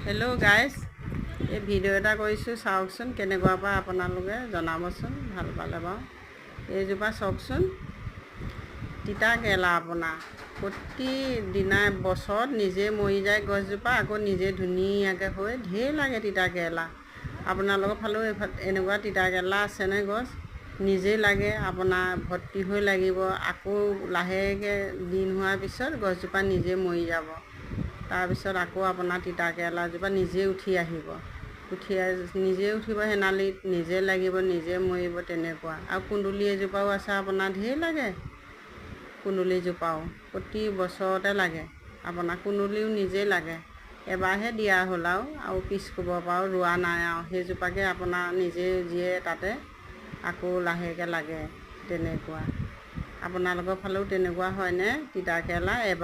Hello' guys, এই video' এটা কৰিছোঁ, চাওকচোন কেনেকুৱা পায় আপোনালোকে জনাবচোন, ভাল পালে বাৰু। এইজোপা চাওকচোন, তিতা কেৰেলা আপোনাৰ প্ৰতিদিনাই বছৰত নিজে মৰি যায় গছজোপা, আকৌ নিজে ধুনীয়াকৈ হৈ ঢেৰ লাগে তিতা কেৰেলা। আপোনালোকৰ ফালেও এনেকুৱা তিতা কেৰেলা আছেনে গছ? নিজেই লাগে আপোনাৰ ভৰ্তি হৈ লাগিব, আকৌ লাহেকৈ দিন হোৱাৰ পিছত গছজোপা নিজে মৰি যাব। তাৰপিছত আকৌ আপোনাৰ তিতা কেৰেলাজোপা নিজে উঠি আহিব, নিজে উঠিব হেনালিত, নিজে লাগিব, নিজে মৰিব, তেনেকুৱা। আৰু কুন্দুলি এজোপাও আছে আপোনাৰ, ঢেৰ লাগে কুন্দুলিজোপাও, প্ৰতি বছৰতে লাগে আপোনাৰ। কুন্দুলিও নিজে লাগে, এবাৰহে দিয়া হ'ল আৰু পিছ ক'বৰ পৰাও ৰোৱা নাই আৰু, সেইজোপাকে আপোনাৰ নিজে যিয়ে তাতে আকৌ লাহেকৈ লাগে, তেনেকুৱা। আপোনালোকৰ ফালেও তেনেকুৱা হয়নে তিতা কেৰেলা? এবাৰ